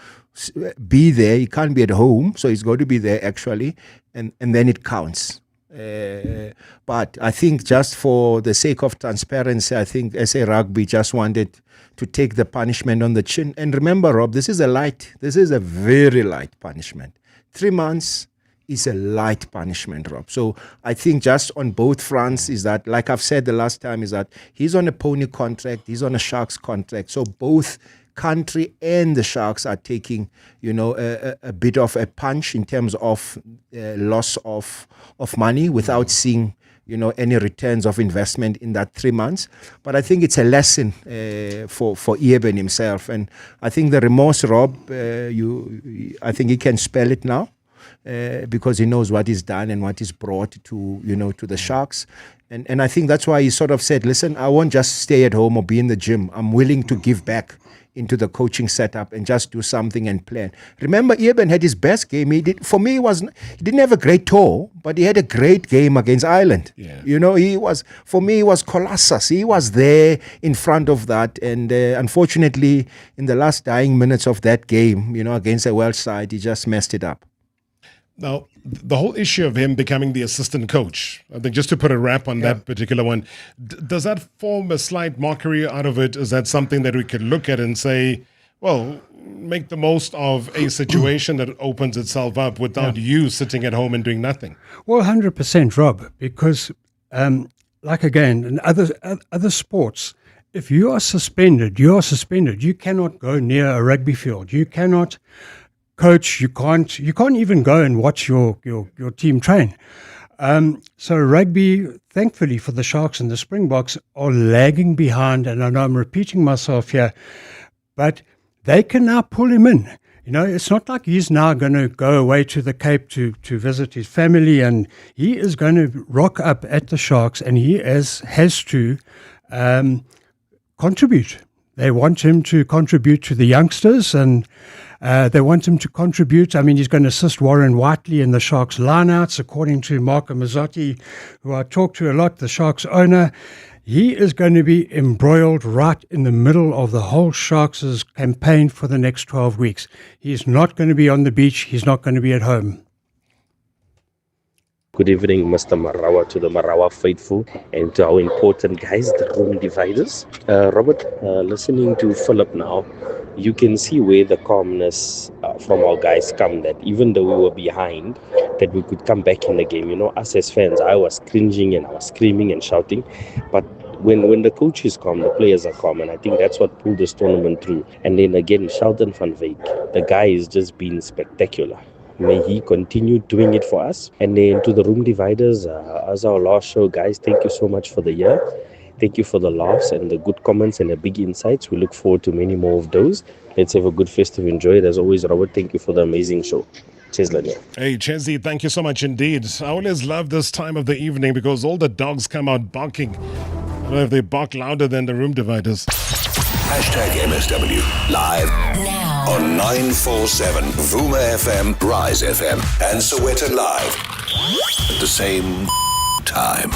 be there. He can't be at home, so he's got to be there actually. And then it counts. But I think just for the sake of transparency, I think SA Rugby just wanted to take the punishment on the chin. And remember, Rob, this is a very light punishment. 3 months is a light punishment, Rob. So I think just on both fronts is that, like I've said the last time, is that he's on a pony contract, he's on a Sharks contract. So both country and the Sharks are taking, a bit of a punch in terms of loss of money without seeing, any returns of investment in that 3 months. But I think it's a lesson for Eben himself. And I think the remorse, Rob, I think he can spell it now because he knows what he's done and what he's brought to the Sharks. And I think that's why he sort of said, listen, I won't just stay at home or be in the gym. I'm willing to give back into the coaching setup and just do something and plan. Remember, Eben had his best game. He didn't have a great tour, but he had a great game against Ireland. Yeah. He was Colossus. He was there in front of that. And unfortunately, in the last dying minutes of that game, against a Welsh side, he just messed it up. Now, the whole issue of him becoming the assistant coach, I think just to put a wrap on that particular one, does that form a slight mockery out of it? Is that something that we could look at and say, well, make the most of a situation that opens itself up without you sitting at home and doing nothing? Well, 100%, Rob, because like again, in other sports, if you are suspended. You cannot go near a rugby field. You cannot coach, you can't even go and watch your team train. So rugby, thankfully for the Sharks and the Springboks, are lagging behind, and I know I'm repeating myself here, but they can now pull him in. It's not like he's now going to go away to the Cape to visit his family, and he is going to rock up at the Sharks, and he has to contribute. They want him to contribute to the youngsters, and they want him to contribute. I mean, he's going to assist Warren Whiteley in the Sharks lineouts, according to Marco Mazzotti, who I talk to a lot, the Sharks owner. He is going to be embroiled right in the middle of the whole Sharks' campaign for the next 12 weeks. He's not going to be on the beach. He's not going to be at home. Good evening, Mr. Marawa, to the Marawa faithful, and to our important guys, the room dividers. Robert, listening to Philip now, you can see where the calmness from our guys come, that even though we were behind, that we could come back in the game. Us as fans, I was cringing and I was screaming and shouting, but when the coach is calm, the players are calm, and I think that's what pulled this tournament through. And then again, Sheldon van Wyk, the guy is just been spectacular. May he continue doing it for us. And then to the room dividers, as our last show, guys, thank you so much for the year. Thank you for the laughs and the good comments and the big insights. We look forward to many more of those. Let's have a good festive. Enjoy it. As always, Robert, thank you for the amazing show. Cheers, Lania. Hey, Chesney, thank you so much indeed. I always love this time of the evening because all the dogs come out barking. I don't know if they bark louder than the room dividers. Hashtag MSW live now on 947 Vuma FM, Rise FM, and Soweto Live at the same time.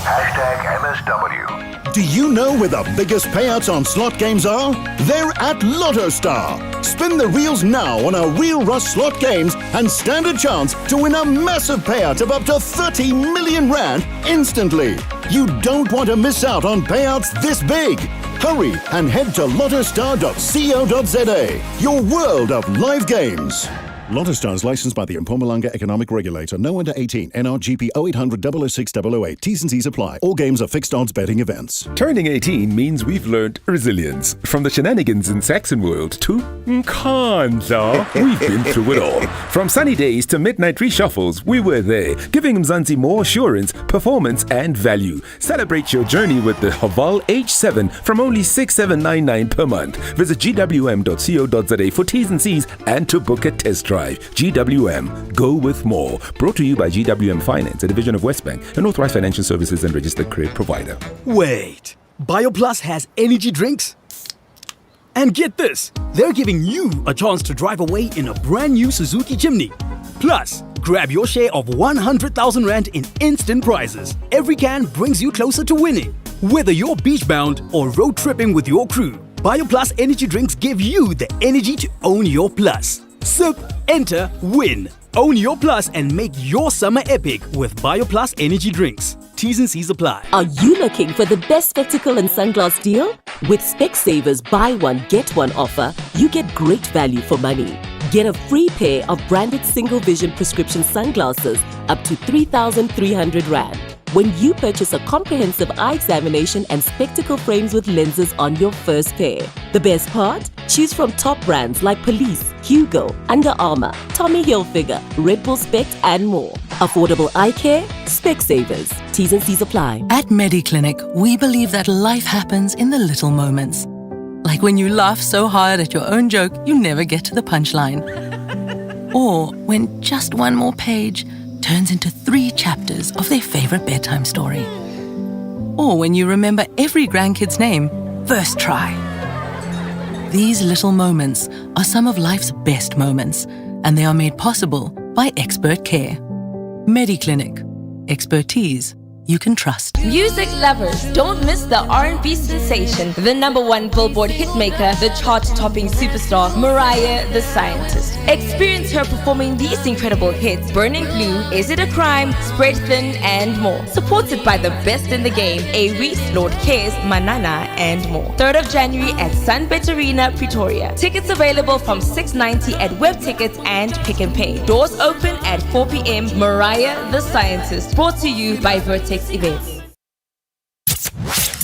Hashtag MSW. Do you know where the biggest payouts on slot games are? They're at Lotto Star. Spin the reels now on our Wheel Rush slot games and stand a chance to win a massive payout of up to 30 million rand instantly. You don't want to miss out on payouts this big. Hurry and head to lottostar.co.za, your world of live games. Lotto Star is licensed by the Mpumalanga Economic Regulator. No under 18. NRGP 0800 006 008. T's and C's apply. All games are fixed odds betting events. Turning 18 means we've learned resilience. From the shenanigans in Saxon World to Mkhandla, we've been through it all. From sunny days to midnight reshuffles, we were there, giving Mzansi more assurance, performance and value. Celebrate your journey with the Haval H7 from only 6,799 per month. Visit gwm.co.za for T's and C's and to book a test drive. GWM, go with more. Brought to you by GWM Finance, a division of Westbank, an authorized financial services and registered credit provider. Wait, BioPlus has energy drinks? And get this, they're giving you a chance to drive away in a brand new Suzuki Jimny. Plus, grab your share of 100,000 Rand in instant prizes. Every can brings you closer to winning. Whether you're beach bound or road tripping with your crew, BioPlus energy drinks give you the energy to own your plus. Sip, enter, win. Own your plus and make your summer epic with BioPlus energy drinks. T's and C's apply. Are you looking for the best spectacle and sunglass deal? With Specsavers buy one get one offer, you get great value for money. Get a free pair of branded single vision prescription sunglasses up to 3,300 Rand when you purchase a comprehensive eye examination and spectacle frames with lenses on your first pair. The best part? Choose from top brands like Police, Hugo, Under Armour, Tommy Hilfiger, Red Bull Spect and more. Affordable eye care? Specsavers. T's and C's apply. At MediClinic, we believe that life happens in the little moments. Like when you laugh so hard at your own joke, you never get to the punchline. Or when just one more page turns into 3 chapters of their favorite bedtime story. Or when you remember every grandkid's name, first try. These little moments are some of life's best moments, and they are made possible by expert care. MediClinic. Expertise you can trust. Music lovers, don't miss the R&B sensation, the #1 Billboard hitmaker, the chart-topping superstar, Marawa, the Scientist. Experience her performing these incredible hits, Burning Blue, Is It a Crime, Spread Thin, and more. Supported by the best in the game, Aries, Lord Cares, Manana, and more. 3rd of January at Sunbet Arena, Pretoria. Tickets available from $6.90 at Web Tickets and Pick n Pay. Doors open at 4 p.m. Marawa, the Scientist. Brought to you by Vertex Events.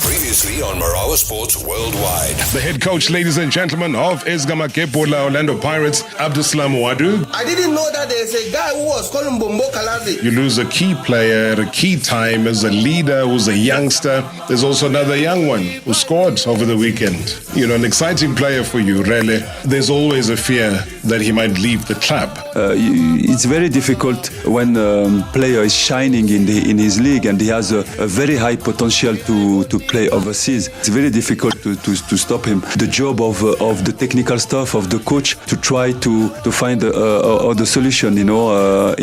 Previously on Marawa Sports Worldwide. The head coach, ladies and gentlemen, of Ezgama Kepola Orlando Pirates, Abduslam Wadu. I didn't know that there's a guy who was called Mbombo Kalazi. You lose a key player at a key time as a leader who's a youngster. There's also another young one who scored over the weekend. You know, an exciting player for you, really. There's always a fear that he might leave the club. It's very difficult when a player is shining in his league and he has a very high potential to play overseas. It's very difficult to stop him. The job of the technical staff, of the coach, to try to find the solution, you know,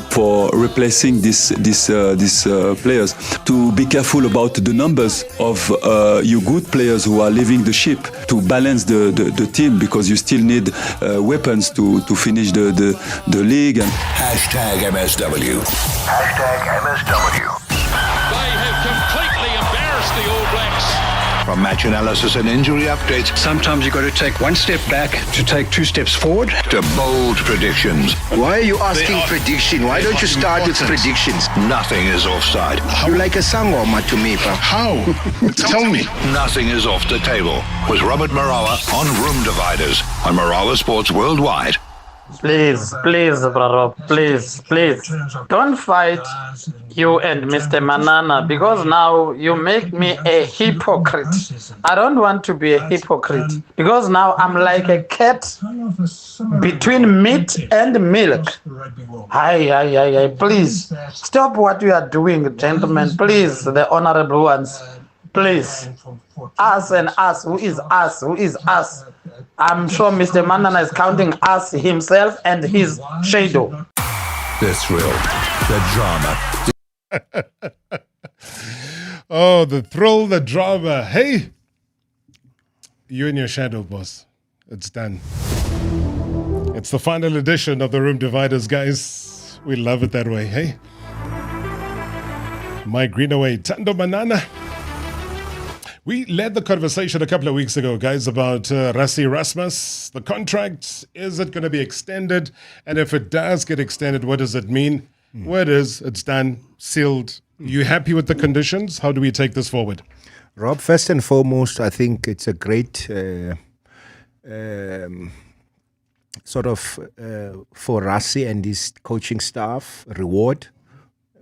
for replacing these players. To be careful about the numbers of you good players who are leaving the ship, to balance the team, because you still need weapons to finish the league. And Hashtag MSW. Hashtag MSW. They have completely embarrassed the All Blacks. From match analysis and injury updates, sometimes you've got to take one step back to take two steps forward, to bold predictions. Why are you asking prediction? Why don't you start with predictions? Nothing is offside. You like a sangoma to me, pa. How? Tell me. Nothing is off the table with Robert Marawa on Room Dividers on Marawa Sports Worldwide. Please, brother, please. Don't fight you and Mr. Manana, because now you make me a hypocrite. I don't want to be a hypocrite, because now I'm like a cat between meat and milk. Hi, please. Stop what you are doing, gentlemen. Please, the honorable ones. Please. Us and us. Who is us? I'm sure Mr. Manana is counting us, himself, and his shadow. The thrill, the drama. Oh, the thrill, the drama. Hey, you and your shadow, boss. It's done. It's the final edition of the Room Dividers, guys. We love it that way, hey? Mike Greenaway, Tando Banana. We led the conversation a couple of weeks ago, guys, about Rassie Erasmus. The contract, is it going to be extended? And if it does get extended, what does it mean? Well, it is. It's done, sealed. You happy with the conditions? How do we take this forward? Rob, first and foremost, I think it's a great for Rassie and his coaching staff reward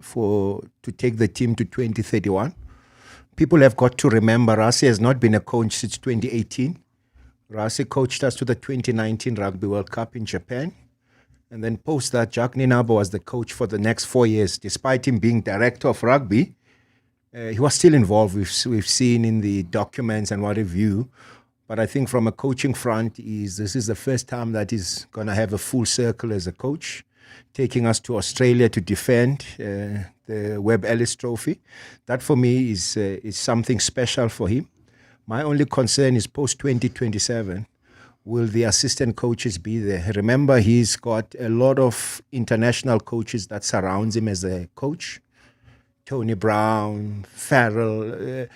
to take the team to 2031. People have got to remember Rassie has not been a coach since 2018. Rassie coached us to the 2019 Rugby World Cup in Japan. And then post that, Jack Ninaba was the coach for the next 4 years. Despite him being director of rugby, he was still involved. We've seen in the documents and what have you. But I think from a coaching front, this is the first time that he's going to have a full circle as a coach, taking us to Australia to defend the Webb Ellis Trophy. That for me is something special for him. My only concern is post-2027, will the assistant coaches be there? Remember, he's got a lot of international coaches that surrounds him as a coach. Tony Brown, Farrell,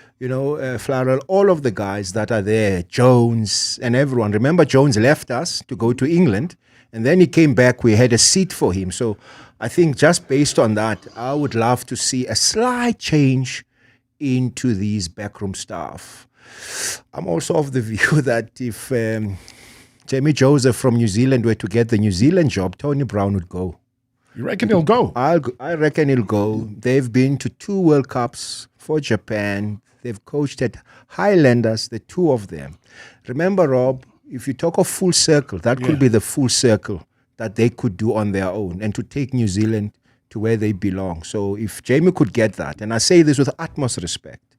Farrell, all of the guys that are there, Jones and everyone. Remember, Jones left us to go to England, and then he came back, we had a seat for him. So I think just based on that, I would love to see a slight change into these backroom staff. I'm also of the view that if Jamie Joseph from New Zealand were to get the New Zealand job, Tony Brown would go. You reckon he'll go? I reckon he'll go. They've been to 2 World Cups for Japan. They've coached at Highlanders, the 2 of them. Remember, Rob, if you talk of full circle, that could be the full circle that they could do on their own and to take New Zealand to where they belong. So if Jamie could get that, and I say this with utmost respect,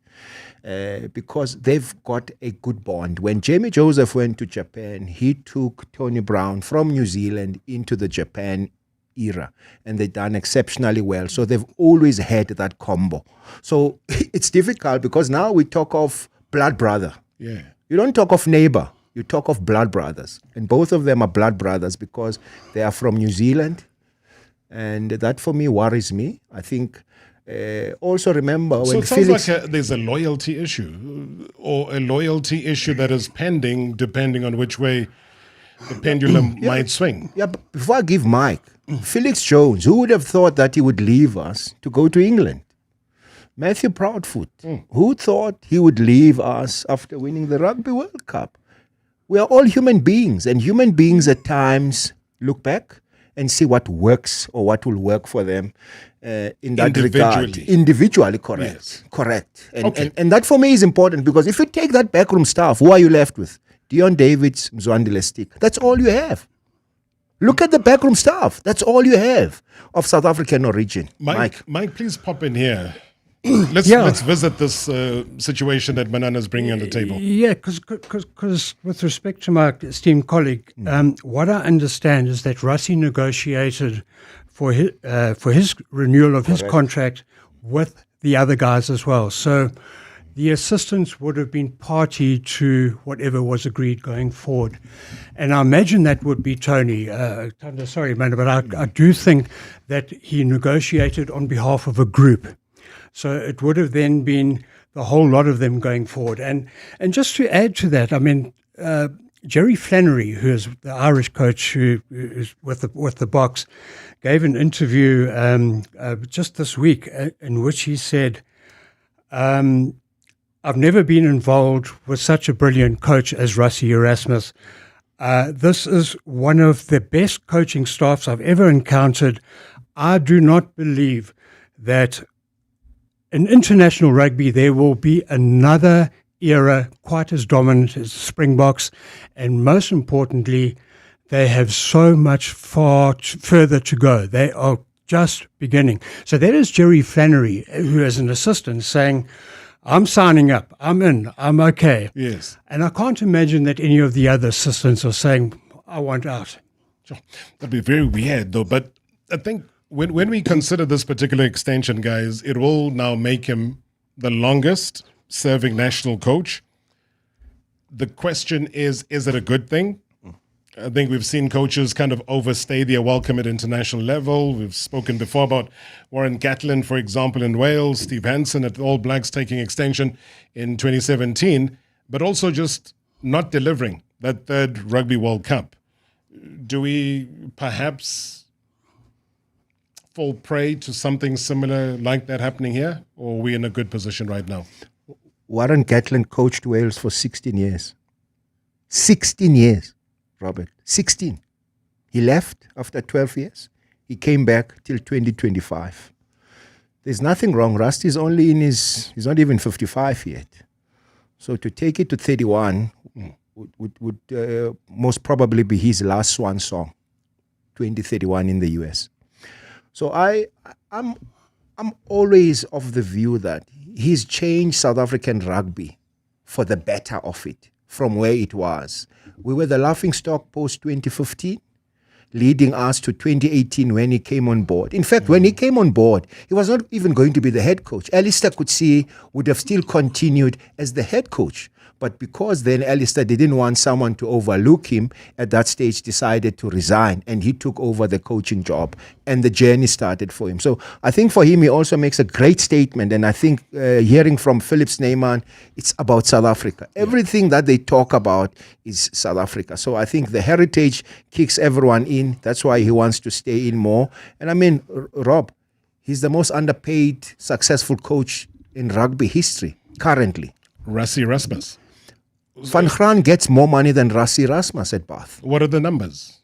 because they've got a good bond. When Jamie Joseph went to Japan, he took Tony Brown from New Zealand into the Japan era, and they've done exceptionally well. So they've always had that combo. So it's difficult because now we talk of blood brother. Yeah. You don't talk of neighbor. You talk of blood brothers. And both of them are blood brothers because they are from New Zealand. And that for me worries me. I think also remember when it sounds like there's a loyalty issue or a loyalty issue that is pending depending on which way the pendulum might swing. Yeah, but before I give Mike, Felix Jones, who would have thought that he would leave us to go to England? Matthew Proudfoot, who thought he would leave us after winning the Rugby World Cup? We are all human beings, and human beings at times look back and see what works or what will work for them in that regard. Individually, correct. Yes. Correct. And that for me is important because if you take that backroom staff, who are you left with? Dion Davids, Mzwandile Stick. That's all you have. Look at the backroom staff. That's all you have of South African origin. Mike, please pop in here. Let's visit this situation that Manana's bringing on the table. Yeah, because with respect to my esteemed colleague, what I understand is that Rassie negotiated for his renewal of his contract with the other guys as well. So the assistants would have been party to whatever was agreed going forward. And I imagine that would be Tony. Sorry, man, but I do think that he negotiated on behalf of a group. So it would have then been the whole lot of them going forward. And just to add to that, I mean, Jerry Flannery, who is the Irish coach who is with the Boks, gave an interview just this week in which he said, I've never been involved with such a brilliant coach as Rassie Erasmus. This is one of the best coaching staffs I've ever encountered. I do not believe that in international rugby there will be another era quite as dominant as Springboks, and most importantly, they have so much further to go. They are just beginning. So that is Jerry Flannery, who is an assistant, saying, I'm signing up, I'm in, I'm okay. Yes. And I can't imagine that any of the other assistants are saying, I want out. Sure. That'd be very weird, though. But I think when we consider this particular extension, guys, it will now make him the longest serving national coach. The question is it a good thing? I think we've seen coaches kind of overstay their welcome at international level. We've spoken before about Warren Gatland, for example, in Wales, Steve Hansen at the All Blacks taking extension in 2017, but also just not delivering that third Rugby World Cup. Do we perhaps fall prey to something similar like that happening here, or are we in a good position right now? Warren Gatland coached Wales for 16 years. 16 years, Robert. 16. He left after 12 years. He came back till 2025. There's nothing wrong. Rusty's only he's not even 55 yet. So to take it to 31 would most probably be his last swan song, 2031 in the US. So I'm always of the view that he's changed South African rugby for the better of it from where it was. We were the laughingstock post-2015, leading us to 2018 when he came on board. In fact, when he came on board, he was not even going to be the head coach. Alistair Coetzee would have still continued as the head coach. But because then Alistair didn't want someone to overlook him, at that stage decided to resign, and he took over the coaching job, and the journey started for him. So I think for him, he also makes a great statement, and I think hearing from Philip Snyman, it's about South Africa. Everything that they talk about is South Africa. So I think the heritage kicks everyone in. That's why he wants to stay in more. And I mean, Rob, he's the most underpaid, successful coach in rugby history currently. Rassie Erasmus. Van Graan gets more money than Rassie Erasmus at Bath. What are the numbers?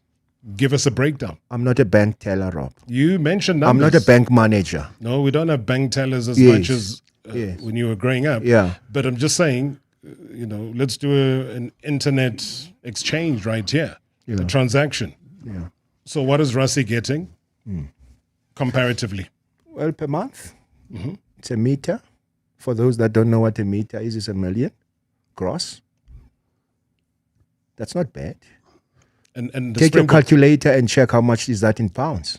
Give us a breakdown. I'm not a bank teller, Rob. You mentioned numbers. I'm not a bank manager. No, we don't have bank tellers as much as when you were growing up. Yeah. But I'm just saying, let's do an internet exchange right here, a transaction. Yeah. So what is Rassie getting comparatively? Well, per month, it's a meter. For those that don't know what a meter is, it's $1 million gross. That's not bad. And take your calculator and check how much is that in pounds.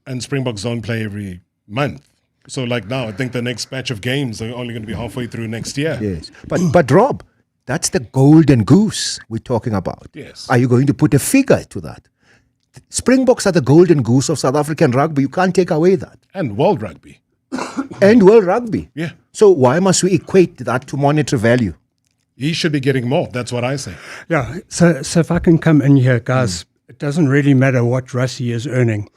And Springboks don't play every month. So like now, I think the next batch of games are only going to be halfway through next year. Yes. But Rob, that's the golden goose we're talking about. Yes. Are you going to put a figure to that? Springboks are the golden goose of South African rugby. You can't take away that. And world rugby. And world rugby. Yeah. So why must we equate that to monetary value? He should be getting more. That's what I say. Yeah. So if I can come in here, guys, it doesn't really matter what Rassie is earning.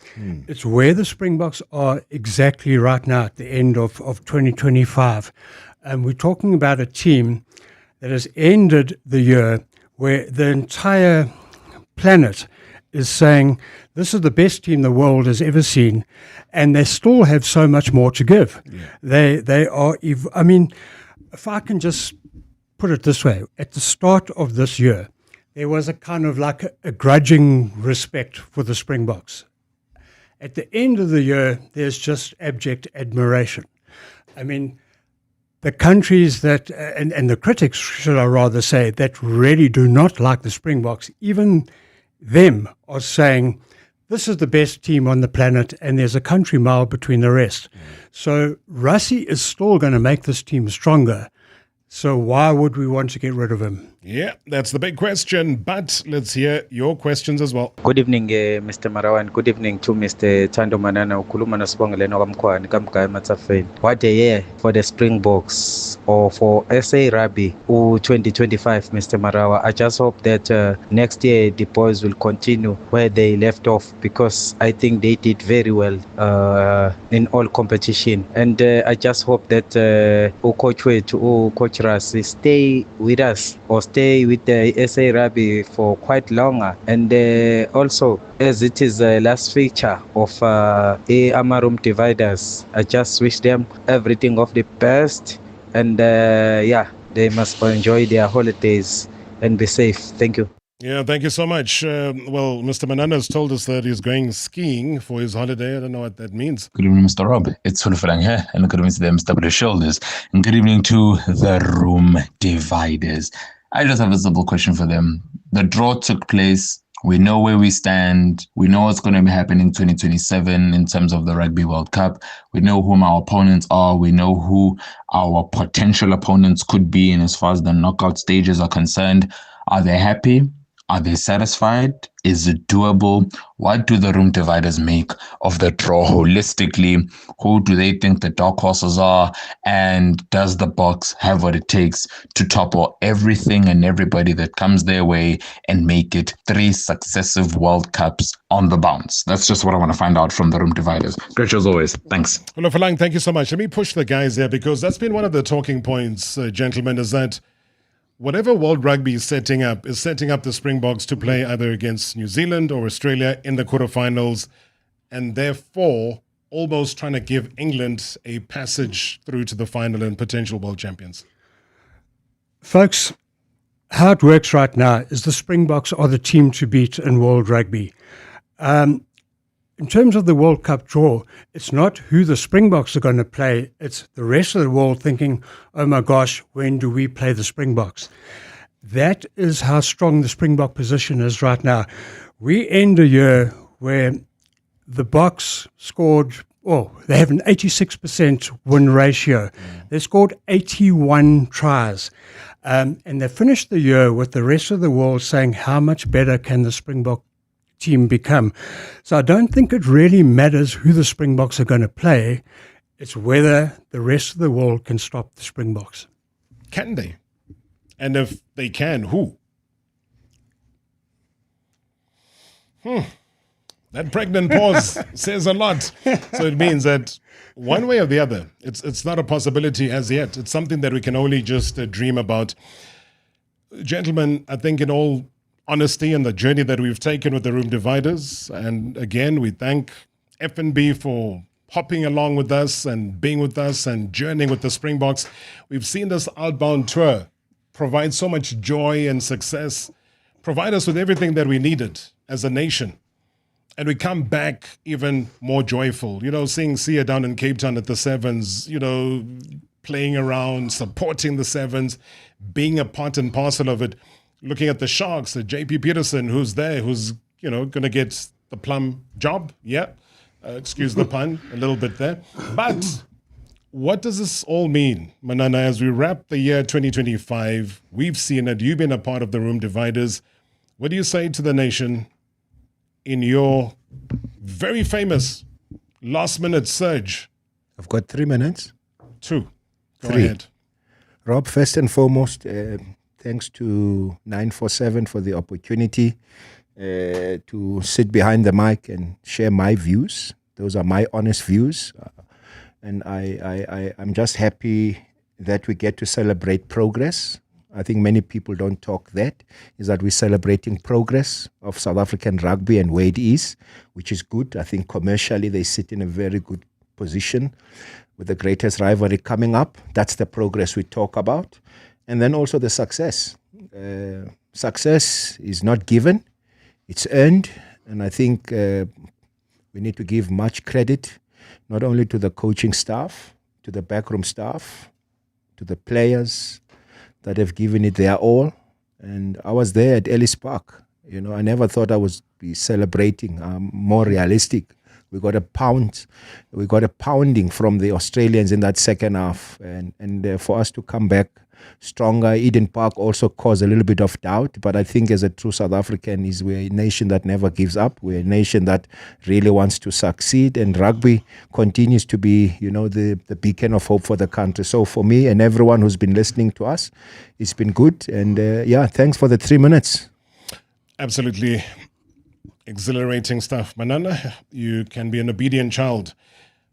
It's where the Springboks are exactly right now at the end of 2025. And we're talking about a team that has ended the year where the entire planet is saying this is the best team the world has ever seen, and they still have so much more to give. Yeah. They are, I mean, if I can just put it this way, at the start of this year, there was a kind of like a grudging respect for the Springboks. At the end of the year, there's just abject admiration. I mean, the countries that, and the critics, should I rather say, that really do not like the Springboks, even them are saying, this is the best team on the planet, and there's a country mile between the rest. So Rassie is still going to make this team stronger. So why would we want to get rid of him? Yeah, that's the big question. But let's hear your questions as well. Good evening, Mr. Marawa, and good evening to Mr. Tando Manana, ukhuluma noSibongile nokamkhwani kaMgaya Matsafeni. What a year for the Springboks or for SA Rugby 2025, Mr. Marawa. I just hope that next year the boys will continue where they left off, because I think they did very well in all competition. And I just hope that Coach Ras stay with us or stay with the SA Rugby for quite longer. And also, as it is the last feature of Amarum Dividers, I just wish them everything of the best. And they must enjoy their holidays and be safe. Thank you. Yeah, thank you so much. Well, Mr. Manana has told us that he's going skiing for his holiday. I don't know what that means. Good evening, Mr. Rob. It's Fulfilling here, and good evening to the MW Shoulders. And good evening to the Room Dividers. I just have a simple question for them. The draw took place. We know where we stand. We know what's going to be happening in 2027 in terms of the Rugby World Cup. We know whom our opponents are. We know who our potential opponents could be, and as far as the knockout stages are concerned. Are they happy? Are they satisfied? Is it doable? What do the Room Dividers make of the draw holistically? Who do they think the dark horses are? And does the Boks have what it takes to topple everything and everybody that comes their way and make it 3 successive World Cups on the bounce? That's just what I want to find out from the Room Dividers. Great show as always. Thanks. Well, Falang, thank you so much. Let me push the guys there, because that's been one of the talking points, gentlemen, is that whatever World Rugby is setting up the Springboks to play either against New Zealand or Australia in the quarterfinals, and therefore almost trying to give England a passage through to the final and potential world champions. Folks, how it works right now is the Springboks are the team to beat in World Rugby. In terms of the World Cup draw, it's not who the Springboks are going to play. It's the rest of the world thinking, oh my gosh, when do we play the Springboks? That is how strong the Springbok position is right now. We end a year where the Boks scored, they have an 86% win ratio. They scored 81 tries. And they finished the year with the rest of the world saying, how much better can the Springbok team become? So I don't think it really matters who the Springboks are going to play. It's whether the rest of the world can stop the Springboks. Can they? And if they can, who? That pregnant pause says a lot. So it means that one way or the other, it's not a possibility as yet. It's something that we can only just dream about. Gentlemen, I think in all honesty and the journey that we've taken with the Room Dividers. And again, we thank F&B for hopping along with us and being with us and journeying with the Springboks. We've seen this outbound tour provide so much joy and success, provide us with everything that we needed as a nation. And we come back even more joyful, seeing Sia down in Cape Town at the Sevens, playing around, supporting the Sevens, being a part and parcel of it. Looking at the Sharks, the JP Peterson, who's there, who's, going to get the plum job. Yeah. Excuse the pun a little bit there. But what does this all mean, Manana, as we wrap the year 2025? We've seen it. You've been a part of the Room Dividers. What do you say to the nation in your very famous last-minute surge? I've got 3 minutes. 2. Go 3. ahead. Rob, first and foremost, thanks to 947 for the opportunity to sit behind the mic and share my views. Those are my honest views. And I'm just happy that we get to celebrate progress. I think many people don't talk that, is that we're celebrating progress of South African rugby and where it is, which is good. I think commercially they sit in a very good position with the greatest rivalry coming up. That's the progress we talk about. And then also the success. Success is not given, it's earned. And I think we need to give much credit, not only to the coaching staff, to the backroom staff, to the players that have given it their all. And I was there at Ellis Park. I never thought I would be celebrating. I'm more realistic. We got a pounding from the Australians in that second half. And for us to come back stronger. Eden Park also caused a little bit of doubt, but I think as a true South African, we're a nation that never gives up. We're a nation that really wants to succeed, and rugby continues to be, the beacon of hope for the country. So for me and everyone who's been listening to us, it's been good. And thanks for the 3 minutes. Absolutely exhilarating stuff. Manana, you can be an obedient child.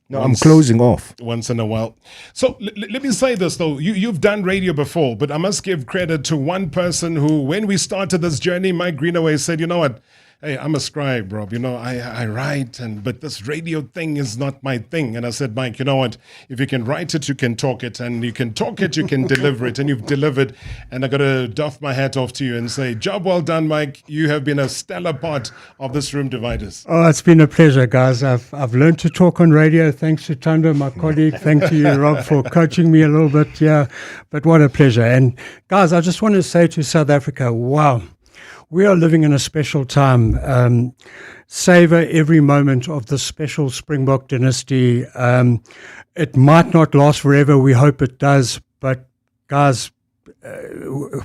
No, I'm closing off. Once in a while. So let me say this, though. You've done radio before, but I must give credit to one person who, when we started this journey, Mike Greenaway said, you know what? Hey, I'm a scribe, Rob. I write, but this radio thing is not my thing. And I said, Mike, you know what? If you can write it, you can talk it. And you can talk it, you can deliver it. And you've delivered. And I got to doff my hat off to you and say, job well done, Mike. You have been a stellar part of this Room Dividers. Oh, it's been a pleasure, guys. I've learned to talk on radio. Thanks to Tando, my colleague. Thank you, Rob, for coaching me a little bit. Yeah, but what a pleasure. And guys, I just want to say to South Africa, wow. We are living in a special time. Savor every moment of the special Springbok dynasty. It might not last forever. We hope it does. But guys,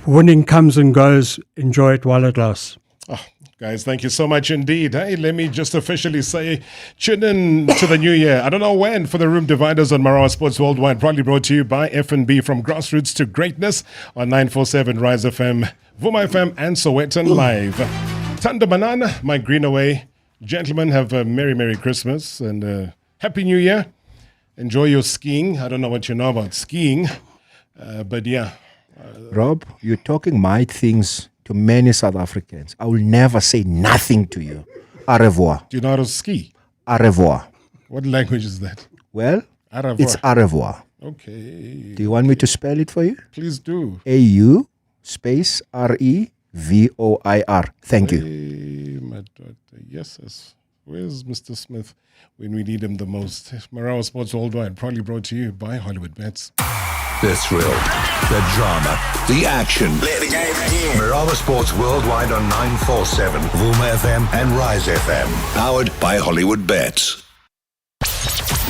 winning comes and goes. Enjoy it while it lasts. Oh, guys, thank you so much indeed. Hey, let me just officially say, tune in to the new year. I don't know when for the Room Dividers on Marawa Sports Worldwide. Probably brought to you by F&B, from grassroots to greatness on 947 Rise FM, Vuma FM, and Sowetan Live. Tando Banana, Mike Greenaway. Gentlemen, have a Merry Christmas and Happy New Year. Enjoy your skiing. I don't know what you know about skiing, but yeah. Rob, you're talking my things to many South Africans. I will never say nothing to you. Au revoir. Do you know how to ski? Au revoir. What language is that? Well, au revoir. It's au revoir. Okay. Do you want me to spell it for you? Please do. A-U space R-E-V-O-I-R. Thank you. Hey, my daughter. Yes. Where's Mr. Smith when we need him the most? Marawa Sports Worldwide, probably brought to you by Hollywood Bets. The thrill, the drama, the action. Play the game again. Marawa Sports Worldwide on 947, Vuma FM and Rise FM. Powered by Hollywood Bets.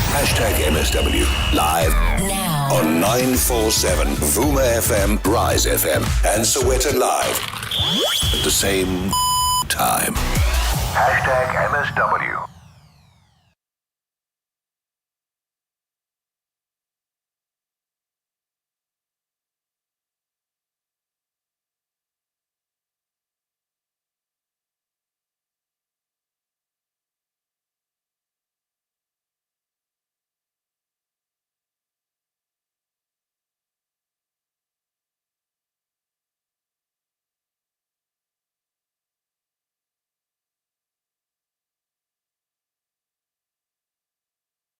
#MSW live now on 947, Vuma FM, Rise FM, and Sowetan Live at the same time. #MSW.